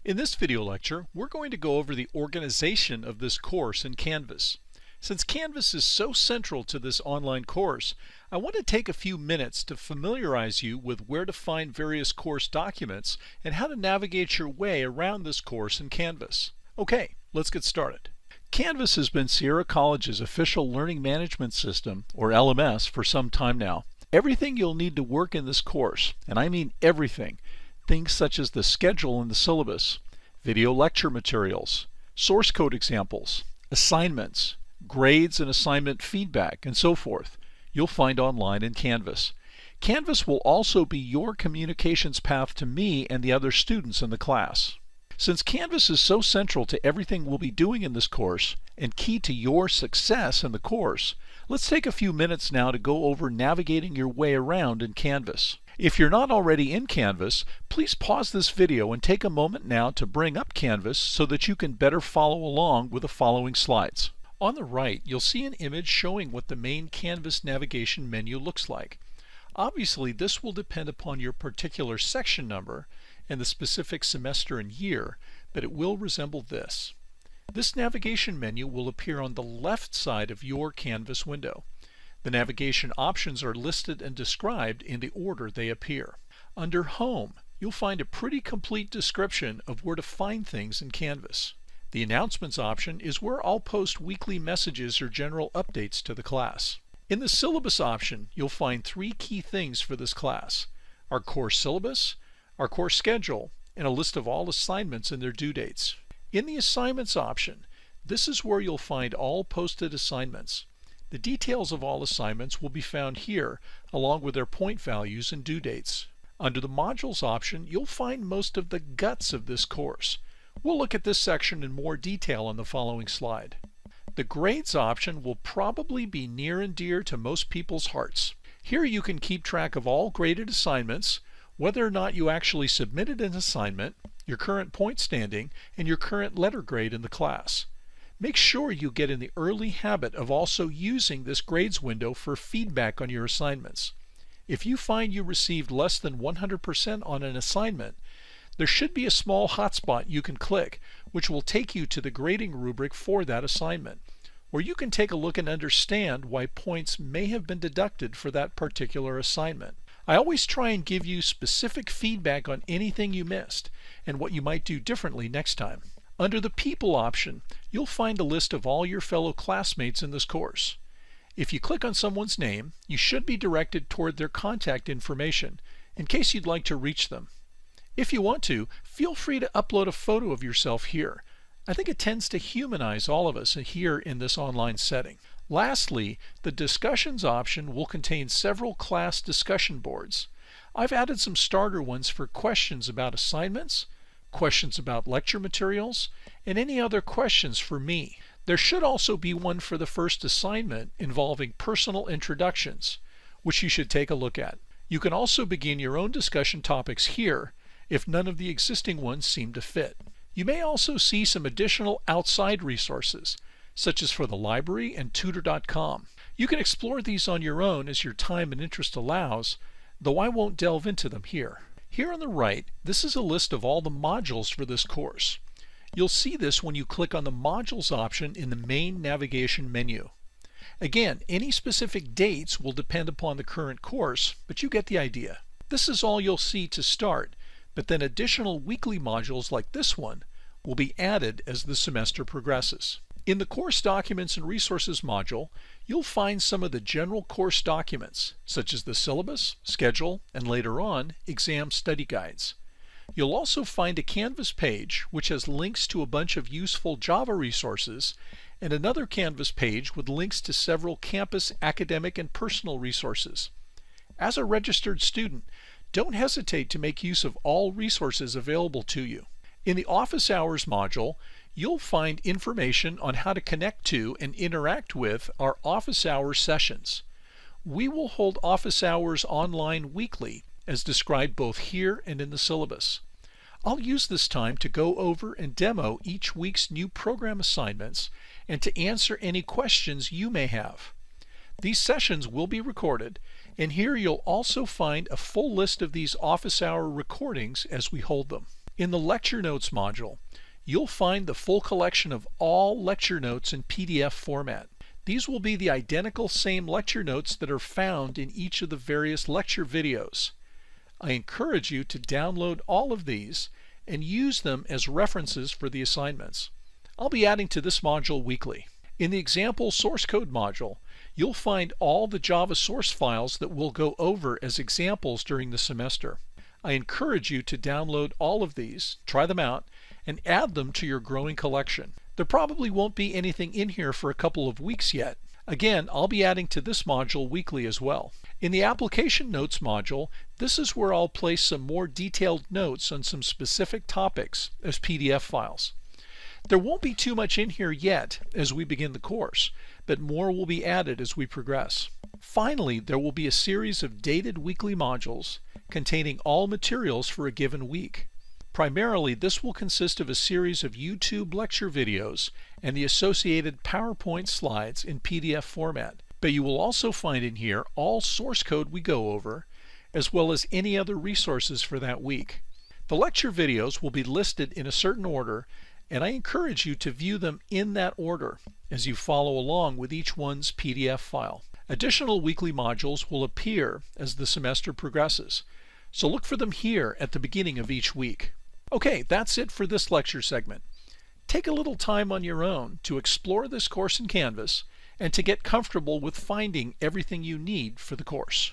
In this video lecture, we're going to go over the organization of this course in Canvas. Since Canvas is so central to this online course, I want to take a few minutes to familiarize you with where to find various course documents and how to navigate your way around this course in Canvas. Okay, let's get started. Canvas has been Sierra College's official learning management system, or LMS, for some time now. Everything you'll need to work in this course, and I mean everything, things such as the schedule and the syllabus, video lecture materials, source code examples, assignments, grades and assignment feedback, and so forth, you'll find online in Canvas. Canvas will also be your communications path to me and the other students in the class. Since Canvas is so central to everything we'll be doing in this course and key to your success in the course, let's take a few minutes now to go over navigating your way around in Canvas. If you're not already in Canvas, please pause this video and take a moment now to bring up Canvas so that you can better follow along with the following slides. On the right, you'll see an image showing what the main Canvas navigation menu looks like. Obviously, this will depend upon your particular section number and the specific semester and year, but it will resemble this. This navigation menu will appear on the left side of your Canvas window. The navigation options are listed and described in the order they appear. Under Home, you'll find a pretty complete description of where to find things in Canvas. The Announcements option is where I'll post weekly messages or general updates to the class. In the Syllabus option, you'll find three key things for this class: our course syllabus, our course schedule, and a list of all assignments and their due dates. In the Assignments option, this is where you'll find all posted assignments. The details of all assignments will be found here, along with their point values and due dates. Under the Modules option, you'll find most of the guts of this course. We'll look at this section in more detail on the following slide. The Grades option will probably be near and dear to most people's hearts. Here you can keep track of all graded assignments, whether or not you actually submitted an assignment, your current point standing, and your current letter grade in the class. Make sure you get in the early habit of also using this grades window for feedback on your assignments. If you find you received less than 100% on an assignment, there should be a small hotspot you can click, which will take you to the grading rubric for that assignment, where you can take a look and understand why points may have been deducted for that particular assignment. I always try and give you specific feedback on anything you missed and what you might do differently next time. Under the People option, you'll find a list of all your fellow classmates in this course. If you click on someone's name, you should be directed toward their contact information in case you'd like to reach them. If you want to, feel free to upload a photo of yourself here. I think it tends to humanize all of us here in this online setting. Lastly, the Discussions option will contain several class discussion boards. I've added some starter ones for questions about assignments, questions about lecture materials, and any other questions for me. There should also be one for the first assignment involving personal introductions, which you should take a look at. You can also begin your own discussion topics here if none of the existing ones seem to fit. You may also see some additional outside resources, such as for the library and tutor.com. You can explore these on your own as your time and interest allows, though I won't delve into them here. Here on the right, this is a list of all the modules for this course. You'll see this when you click on the Modules option in the main navigation menu. Again, any specific dates will depend upon the current course, but you get the idea. This is all you'll see to start, but then additional weekly modules like this one will be added as the semester progresses. In the Course Documents and Resources module, you'll find some of the general course documents, such as the syllabus, schedule, and later on, exam study guides. You'll also find a Canvas page which has links to a bunch of useful Java resources, and another Canvas page with links to several campus, academic, and personal resources. As a registered student, don't hesitate to make use of all resources available to you. In the Office Hours module, you'll find information on how to connect to and interact with our Office Hours sessions. We will hold Office Hours online weekly, as described both here and in the syllabus. I'll use this time to go over and demo each week's new program assignments and to answer any questions you may have. These sessions will be recorded, and here you'll also find a full list of these office hour recordings as we hold them. In the Lecture Notes module, you'll find the full collection of all lecture notes in PDF format. These will be the identical same lecture notes that are found in each of the various lecture videos. I encourage you to download all of these and use them as references for the assignments. I'll be adding to this module weekly. In the example source code module, you'll find all the Java source files that we'll go over as examples during the semester. I encourage you to download all of these, try them out, and add them to your growing collection. There probably won't be anything in here for a couple of weeks yet. Again, I'll be adding to this module weekly as well. In the Application Notes module, this is where I'll place some more detailed notes on some specific topics as PDF files. There won't be too much in here yet as we begin the course, but more will be added as we progress. Finally, there will be a series of dated weekly modules containing all materials for a given week. Primarily, this will consist of a series of YouTube lecture videos and the associated PowerPoint slides in PDF format. But you will also find in here all source code we go over, as well as any other resources for that week. The lecture videos will be listed in a certain order, and I encourage you to view them in that order as you follow along with each one's PDF file. Additional weekly modules will appear as the semester progresses, so look for them here at the beginning of each week. Okay, that's it for this lecture segment. Take a little time on your own to explore this course in Canvas and to get comfortable with finding everything you need for the course.